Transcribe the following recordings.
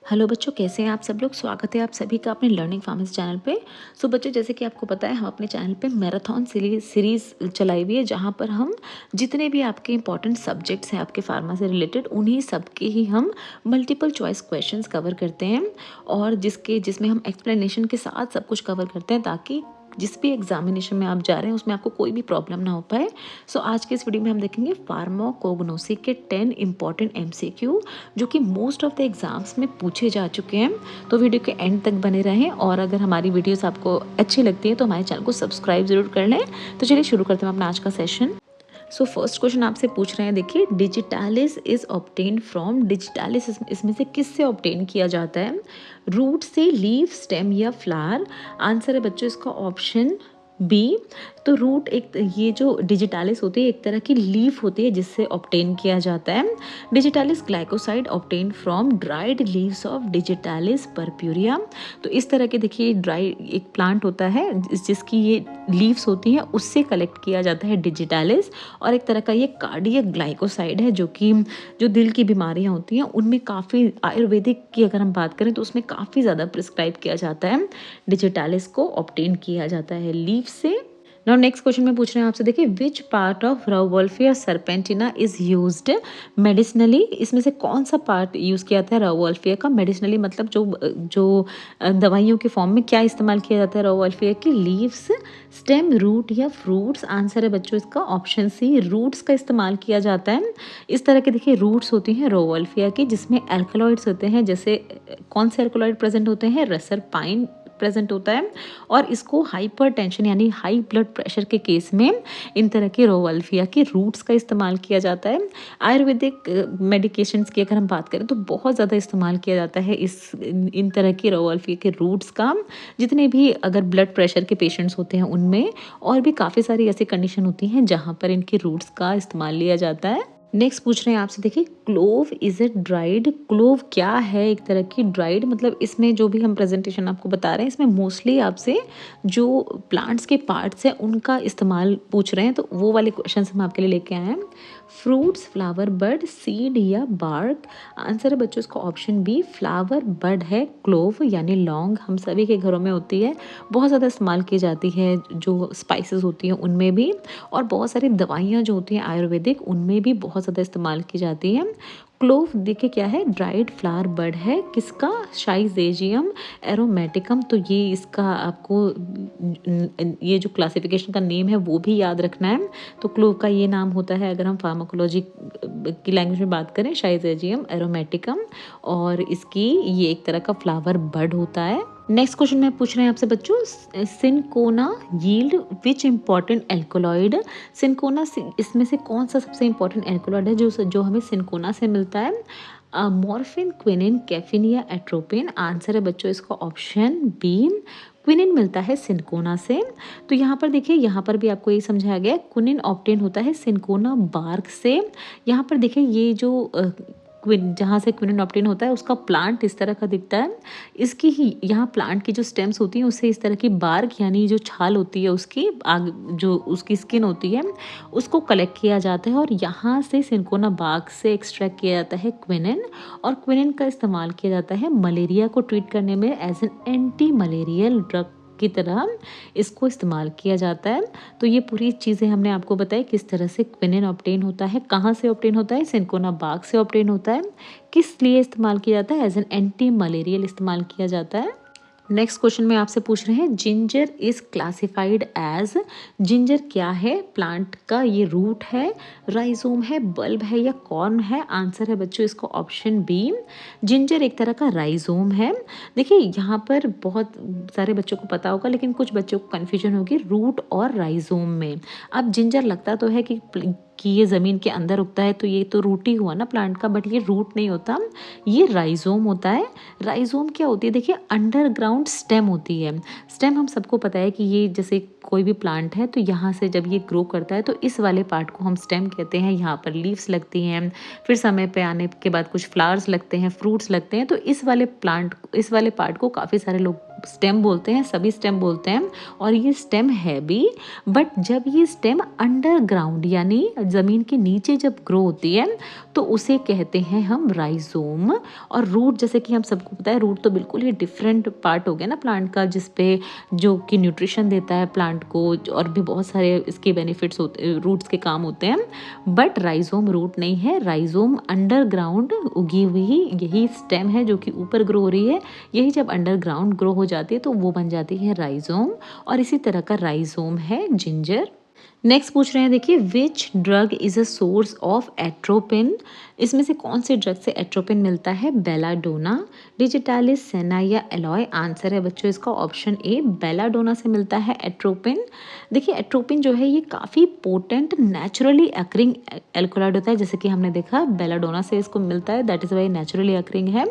Hello बच्चों, कैसे हैं आप सब लोग। स्वागत है आप सभी का अपने लर्निंग फार्मेसी चैनल पे। सो बच्चों, जैसे कि आपको पता है, हम अपने चैनल पे मैराथन सीरीज चलाई हुई है, जहां पर हम जितने भी आपके इंपॉर्टेंट सब्जेक्ट्स हैं आपके फार्मा से रिलेटेड, उन्हीं सब के ही हम मल्टीपल चॉइस क्वेश्चंस कवर करते हैं और जिसमें हम एक्सप्लेनेशन के साथ सब कुछ कवर करते हैं, ताकि जिस भी एग्जामिनेशन में आप जा रहे हैं उसमें आपको कोई भी प्रॉब्लम ना हो पाए। सो आज के इस वीडियो में हम देखेंगे फार्माकोग्नोसी के 10 इंपॉर्टेंट एमसीक्यू, जो कि मोस्ट ऑफ द एग्जाम्स में पूछे जा चुके हैं। तो वीडियो के एंड तक बने रहें, और अगर हमारी वीडियोस आपको अच्छी लगती है तो हमारे चैनल को सब्सक्राइब जरूर कर लें। तो चलिए शुरू करते हैं अपना आज का सेशन। सो फर्स्ट क्वेश्चन आपसे पूछ रहे हैं, देखिए, digitalis is obtain from. Digitalis इसमें से किससे ऑब्टेन किया जाता है? रूट से, लीफ, स्टेम या फ्लावर? आंसर है बच्चों इसका ऑप्शन बी। तो रूट ये जो डिजिटालिस होती है एक तरह की लीफ होती है जिससे ऑब्टेन किया जाता है। Digitalis glycoside obtain from dried leaves of digitalis purpurea. तो इस तरह के, देखिए, ड्राई एक प्लांट होता है जिसकी ये लीव्स होती हैं, उससे कलेक्ट किया जाता है डिजिटालिस। और एक तरह का ये कार्डियक ग्लाइकोसाइड है, जो दिल की बीमारियां होती हैं उनमें काफ़ी, आयुर्वेदिक की अगर हम बात करें तो उसमें काफ़ी ज़्यादा प्रिस्क्राइब किया जाता है। डिजिटालिस को ऑब्टेन किया जाता है लीफ से। नाउ नेक्स्ट क्वेश्चन में पूछ रहे हैं आपसे, देखिए, which part of rauwolfia सर्पेंटिना is used medicinally? इसमें से कौन सा पार्ट यूज किया जाता है राउवोल्फिया का मेडिसिनली? मतलब जो दवाइयों के फॉर्म में क्या इस्तेमाल किया जाता है राउवोल्फिया की? लीव्स, स्टेम, रूट या फ्रूट्स? आंसर है बच्चों इसका ऑप्शन सी, रूट्स का इस्तेमाल किया जाता है। इस तरह के, देखिए, रूट्स होती हैं राउवोल्फिया की, जिसमें एल्कलॉइड्स होते हैं। जैसे कौन से एल्कलॉइड प्रेजेंट होते हैं? रसरपाइन प्रेजेंट होता है। और इसको हाइपरटेंशन यानी हाई ब्लड प्रेशर के केस में इन तरह के राउवोल्फिया के रूट्स का इस्तेमाल किया जाता है। आयुर्वेदिक मेडिकेशंस की अगर हम बात करें तो बहुत ज़्यादा इस्तेमाल किया जाता है इन तरह के राउवोल्फिया के रूट्स का। जितने भी अगर ब्लड प्रेशर के पेशेंट्स होते हैं उनमें, और भी काफ़ी सारी ऐसी कंडीशन होती हैं जहाँ पर इनके रूट्स का इस्तेमाल लिया जाता है। नेक्स्ट पूछ रहे हैं आपसे, देखिए, clove is a dried? Clove क्या है? एक तरह की ड्राइड, मतलब इसमें जो भी हम प्रेजेंटेशन आपको बता रहे हैं इसमें मोस्टली आपसे जो प्लांट्स के पार्ट्स हैं उनका इस्तेमाल पूछ रहे हैं, तो वो वाले क्वेश्चन हम आपके लिए लेके आए हैं। फ्रूट्स, फ्लावर, बड, सीड या बार्क? आंसर है बच्चों इसका ऑप्शन बी, फ्लावर बड है क्लोव यानी लौंग। हम सभी के घरों में होती है, बहुत ज़्यादा इस्तेमाल की जाती है, जो स्पाइसेस होती हैं उनमें भी, और बहुत सारी दवाइयाँ जो होती हैं आयुर्वेदिक उनमें भी बहुत ज़्यादा इस्तेमाल की जाती है। क्लोव, देखिए, क्या है? ड्राइड फ्लावर बड है किसका? शाइजेजियम एरोमेटिकम। तो ये इसका आपको ये जो क्लासिफिकेशन का नेम है वो भी याद रखना है। तो क्लोव का ये नाम होता है, अगर हम फार्माकोलॉजी की लैंग्वेज में बात करें, शाइजेजियम एरोमेटिकम, और इसकी ये एक तरह का फ्लावर बड होता है। नेक्स्ट क्वेश्चन में पूछ रहे हैं आपसे बच्चों, सिनकोना यील्ड विच इंपॉर्टेंट एल्कोलॉइड? सिनकोना इसमें से कौन सा सबसे इंपॉर्टेंट एल्कोलॉइड है जो हमें सिनकोना से मिलता है? मॉर्फिन, क्विनिन, कैफीन या एट्रोपिन? आंसर है बच्चों इसका ऑप्शन बी, क्विनिन मिलता है सिनकोना से। तो यहाँ पर देखिए, यहाँ पर भी आपको ये समझाया गया, क्विनिन ऑब्टेन होता है सिनकोना बार्क से। यहाँ पर देखिए, ये जो जहाँ से क्विनिन ऑब्टेन होता है उसका प्लांट इस तरह का दिखता है। इसकी ही यहाँ प्लांट की जो स्टेम्स होती हैं उससे इस तरह की बार्क यानी जो छाल होती है उसकी जो उसकी स्किन होती है उसको कलेक्ट किया जाता है, और यहाँ से सिनकोना बार्क से एक्सट्रैक्ट किया जाता है क्विनिन। और क्विनिन का इस्तेमाल किया जाता है मलेरिया को ट्रीट करने में, as an antimalarial drug की तरह इसको इस्तेमाल किया जाता है। तो ये पूरी चीज़ें हमने आपको बताई, किस तरह से क्विनिन ऑब्टेन होता है, कहाँ से ऑब्टेन होता है, सिनकोना बार्क से ऑब्टेन होता है, किस लिए इस्तेमाल किया जाता है, एज एन एंटी मलेरियल इस्तेमाल किया जाता है। नेक्स्ट क्वेश्चन में आपसे पूछ रहे हैं, ginger is classified as? Ginger क्या है? प्लांट का ये रूट है, राइजोम है, बल्ब है या कॉर्न है? आंसर है बच्चों इसको ऑप्शन बी, जिंजर एक तरह का राइजोम है। देखिए, यहाँ पर बहुत सारे बच्चों को पता होगा, लेकिन कुछ बच्चों को कन्फ्यूजन होगी रूट और राइजोम में। अब जिंजर लगता तो है कि ये ज़मीन के अंदर उगता है, तो ये तो रूट ही हुआ ना प्लांट का, बट ये रूट नहीं होता, ये राइजोम होता है। राइजोम क्या होती है? देखिए, अंडरग्राउंड स्टेम होती है। स्टेम हम सबको पता है कि ये जैसे कोई भी प्लांट है तो यहाँ से जब ये ग्रो करता है तो इस वाले पार्ट को हम स्टेम कहते हैं। यहाँ पर लीव्स लगती हैं, फिर समय पे आने के बाद कुछ फ्लावर्स लगते हैं, फ्रूट्स लगते हैं। तो इस वाले पार्ट को काफ़ी सारे लोग स्टेम बोलते हैं, सभी स्टेम बोलते हैं, और ये स्टेम है भी, बट जब ये स्टेम अंडरग्राउंड यानी ज़मीन के नीचे जब ग्रो होती है तो उसे कहते हैं हम राइजोम। और रूट, जैसे कि हम सबको पता है, रूट तो बिल्कुल ही डिफरेंट पार्ट हो गया ना प्लांट का, जिसपे जो कि न्यूट्रिशन देता है प्लांट को, और भी बहुत सारे इसके बेनिफिट्स होते, रूट्स के काम होते हैं। बट राइजोम रूट नहीं है, राइजोम अंडरग्राउंड उगी हुई यही स्टेम है जो कि ऊपर ग्रो हो रही है। यही जब अंडरग्राउंड ग्रो हो जाती है तो वो बन जाती है राइजोम, और इसी तरह का राइजोम है जिंजर। नेक्स्ट पूछ रहे हैं, देखिए which drug is a source of atropine. इसमें से कौन से ड्रग से एट्रोपिन मिलता है? बेलाडोना, डिजिटालिस, सेना या एलॉय। आंसर है बच्चों इसका ऑप्शन ए, बेलाडोना से मिलता है एट्रोपिन। देखिए एट्रोपिन जो है ये काफ़ी पोटेंट नेचुरली अकरिंग एल्कोलॉइड होता है, जैसे कि हमने देखा बेलाडोना से इसको मिलता है, that is why naturally occurring है।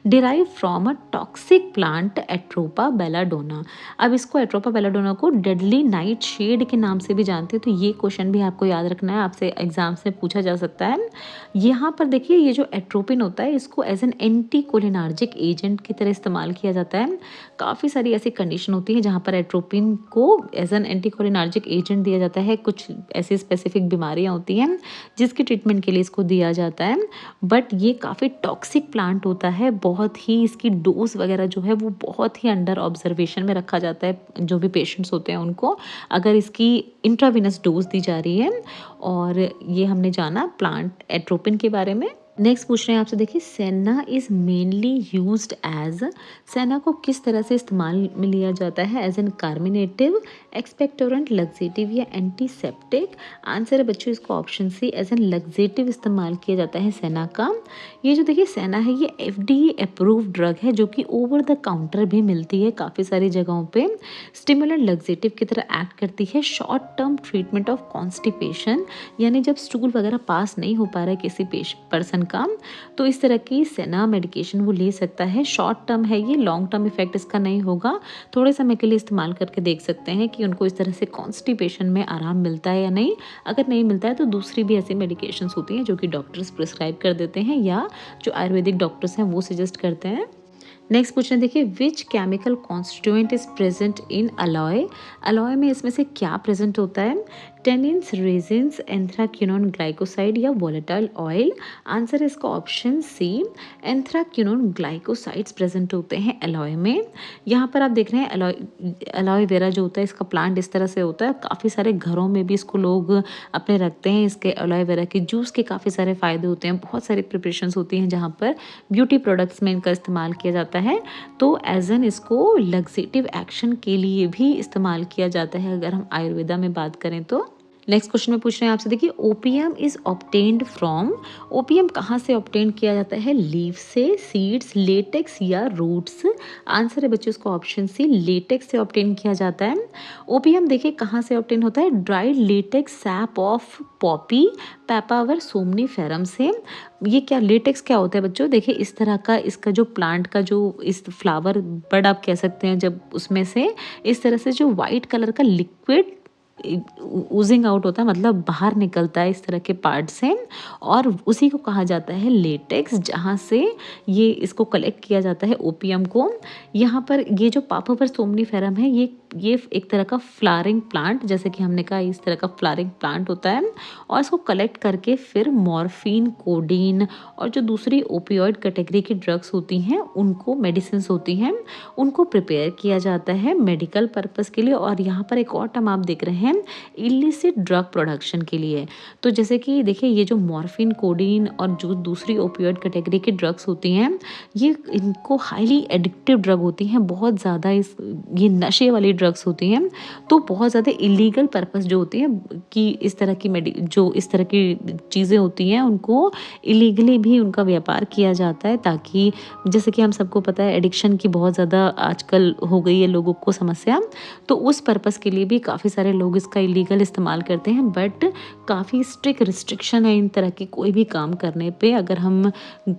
Derive from a toxic plant atropa belladonna. अब इसको एट्रोपा बेलाडोना को डेडली नाइट शेड के नाम से भी जानते हैं, तो ये क्वेश्चन भी आपको याद रखना है, आपसे एग्जाम से पूछा जा सकता है। यहाँ पर देखिए ये जो एट्रोपिन होता है इसको as an anticholinergic agent की तरह इस्तेमाल किया जाता है। काफ़ी सारी ऐसी कंडीशन होती है जहाँ पर एट्रोपिन को as an anticholinergic agent दिया जाता है। कुछ ऐसी स्पेसिफिक बीमारियाँ होती हैं जिसके ट्रीटमेंट के लिए इसको दिया जाता है, बट ये काफ़ी टॉक्सिक प्लांट होता है, बहुत ही इसकी डोज वगैरह जो है वो बहुत ही अंडर ऑब्जर्वेशन में रखा जाता है। जो भी पेशेंट्स होते हैं उनको अगर इसकी इंट्राविनस डोज दी जा रही है। और ये हमने जाना प्लांट एट्रोपिन के बारे में। नेक्स्ट पूछ रहे हैं आपसे, देखिए सेना इज मेनली यूज्ड एज। सेना को किस तरह से इस्तेमाल में लिया जाता है? As a carminative, expectorant, laxative या एंटीसेप्टिक। आंसर है बच्चों इसका option C, as a laxative इस्तेमाल किया जाता है सेना का। ये जो देखिए सेना है ये FDA अप्रूव्ड ड्रग है जो कि ओवर द काउंटर भी मिलती है काफ़ी सारी जगहों पे। स्टिमुलेंट लग्जेटिव की तरह एक्ट करती है। Short term treatment of constipation, यानी जब स्टूल वगैरह पास नहीं हो पा रहा है किसी पर्सन का, तो इस तरह की सेना मेडिकेशन वो ले सकता है। शॉर्ट टर्म है ये, लॉन्ग टर्म इफेक्ट इसका नहीं होगा। थोड़े समय के लिए इस्तेमाल करके देख सकते हैं कि उनको इस तरह से कॉन्स्टिपेशन में आराम मिलता है या नहीं। अगर नहीं मिलता है तो दूसरी भी ऐसी मेडिकेशंस होती हैं जो कि डॉक्टर्स प्रिस्क्राइब कर देते हैं या जो आयुर्वेदिक डॉक्टर्स हैं वो सजेस्ट करते हैं। नेक्स्ट क्वेश्चन देखिए, which chemical constituent is present in aloe. Aloe में इसमें से क्या प्रेजेंट होता है? टेनिन्स, रेजिन्स, एंथ्राक्विनोन ग्लाइकोसाइड या वोलेटाइल ऑयल। आंसर है इसका option C, anthraquinone glycosides present होते हैं अलॉय में। यहाँ पर आप देख रहे हैं अलॉय वेरा जो होता है इसका प्लांट इस तरह से होता है। काफ़ी सारे घरों में भी इसको लोग अपने रखते हैं। इसके अलॉय वेरा के जूस के काफ़ी सारे फ़ायदे होते हैं। बहुत सारी प्रिपरेशंस होती हैं जहाँ पर ब्यूटी प्रोडक्ट्स में इनका इस्तेमाल किया जाता है। तो एज एन इसको लग्जेटिव एक्शन के लिए भी इस्तेमाल किया जाता है अगर हम आयुर्वेदा में बात करें तो। नेक्स्ट क्वेश्चन में पूछ रहे हैं आपसे, देखिए opium is obtained from. Opium कहाँ से ऑब्टेन किया जाता है? लीफ से, सीड्स, लेटेक्स या रूट्स। आंसर है बच्चों इसका ऑप्शन सी, लेटेक्स से ऑब्टेन किया जाता है। ओपियम देखिए कहाँ से ऑब्टेन होता है? Dried latex sap of poppy, papaver somniferum से। ये क्या लेटेक्स क्या होता है बच्चों? देखिए इस तरह का इसका जो प्लांट का जो इस फ्लावर बड आप कह सकते हैं, जब उसमें से इस तरह से जो वाइट कलर का लिक्विड ऊजिंग आउट होता है, मतलब बाहर निकलता है इस तरह के पार्ट से, और उसी को कहा जाता है लेटेक्स, जहाँ से ये इसको कलेक्ट किया जाता है ओपियम को। यहाँ पर ये जो पापावर सोमनीफेरम है ये एक तरह का फ्लावरिंग प्लांट, जैसे कि हमने कहा इस तरह का फ्लावरिंग प्लांट होता है, और इसको कलेक्ट करके फिर मॉर्फिन, कोडीन और जो दूसरी ओपियोइड कैटेगरी की ड्रग्स होती हैं उनको, मेडिसिन होती हैं, उनको प्रिपेयर किया जाता है मेडिकल पर्पस के लिए। और यहाँ पर एक और टर्म आप देख रहे हैं इलिसिट ड्रग प्रोडक्शन के लिए। तो जैसे कि देखिए ये जो मॉर्फिन, कोडीन और जो दूसरी ओपियोइड कैटेगरी की ड्रग्स होती हैं ये इनको हाईली एडिक्टिव ड्रग होती हैं, बहुत ज़्यादा ये नशे वाली ड्रग्स होती हैं। तो बहुत ज़्यादा इलीगल पर्पस जो होती हैं कि इस तरह की जो इस तरह की चीज़ें होती हैं उनको इलीगली भी उनका व्यापार किया जाता है, ताकि जैसे कि हम सबको पता है एडिक्शन की बहुत ज़्यादा आजकल हो गई है लोगों को समस्या, तो उस पर्पस के लिए भी काफ़ी सारे लोग इसका इलीगल इस्तेमाल करते हैं। बट काफ़ी स्ट्रिक्ट रिस्ट्रिक्शन है इन तरह की कोई भी काम करने पे, अगर हम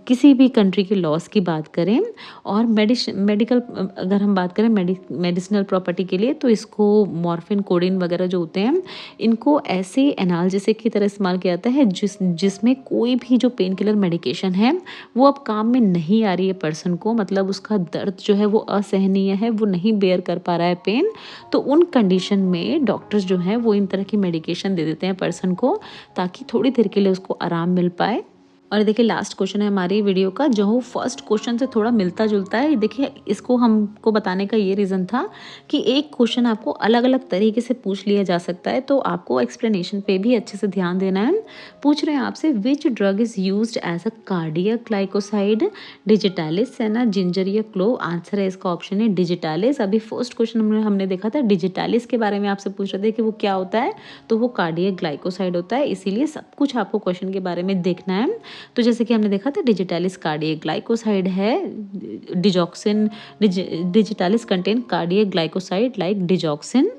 किसी भी कंट्री के लॉस की बात करें। और मेडिकल अगर हम बात करें मेडिसिनल प्रॉपर्टी के के लिए, तो इसको मॉर्फिन, कोडेन वगैरह जो होते हैं, इनको ऐसे एनाल्जेसिक की तरह इस्तेमाल किया जाता है जिसमें कोई भी जो पेन किलर मेडिकेशन है वो अब काम में नहीं आ रही है पर्सन को, मतलब उसका दर्द जो है वो असहनीय है, वो नहीं बेयर कर पा रहा है पेन, तो उन कंडीशन में डॉक्टर्स जो हैं वो इन तरह की मेडिकेशन दे देते हैं पर्सन को, ताकि थोड़ी देर के लिए उसको आराम मिल पाए। और देखिए लास्ट क्वेश्चन है हमारी वीडियो का, जो फर्स्ट क्वेश्चन से थोड़ा मिलता जुलता है। देखिए इसको हमको बताने का ये रीज़न था कि एक क्वेश्चन आपको अलग अलग तरीके से पूछ लिया जा सकता है, तो आपको एक्सप्लेनेशन पे भी अच्छे से ध्यान देना है। पूछ रहे हैं आपसे, which drug is used as a cardiac glycoside, digitalis है ना, जिंजर या क्लोव? आंसर है इसका ऑप्शन है डिजिटालिस। अभी फर्स्ट क्वेश्चन हमने देखा था डिजिटालिस के बारे में, आपसे पूछ रहे थे कि वो क्या होता है, तो वो कार्डियक ग्लाइकोसाइड होता है, इसीलिए सब कुछ आपको क्वेश्चन के बारे में देखना है। तो जैसे कि हमने देखा था डिजिटालिस कार्डियक ग्लाइकोसाइड है, digoxin, digitalis contain cardiac glycoside like digoxin.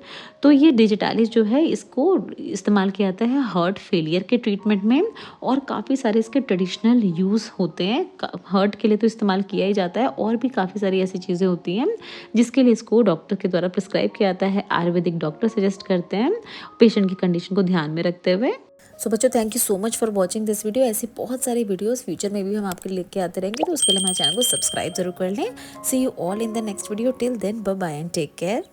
तो ये डिजिटालिस जो है इसको इस्तेमाल किया जाता है हार्ट फेलियर के ट्रीटमेंट में, और काफ़ी सारे इसके ट्रेडिशनल यूज़ होते हैं। हार्ट के लिए तो इस्तेमाल किया ही जाता है, और भी काफ़ी सारी ऐसी चीज़ें होती हैं जिसके लिए इसको डॉक्टर के द्वारा प्रिस्क्राइब किया जाता है, आयुर्वेदिक डॉक्टर सजेस्ट करते हैं पेशेंट की कंडीशन को ध्यान में रखते हुए। सो बच्चों, thank you so much for watching this video. ऐसी बहुत सारी वीडियोस फ्यूचर में भी हम आपके लिए लेके आते रहेंगे, तो उसके लिए हमारे चैनल को सब्सक्राइब जरूर कर लें। See you all in the next video. Till then, bye bye and take care.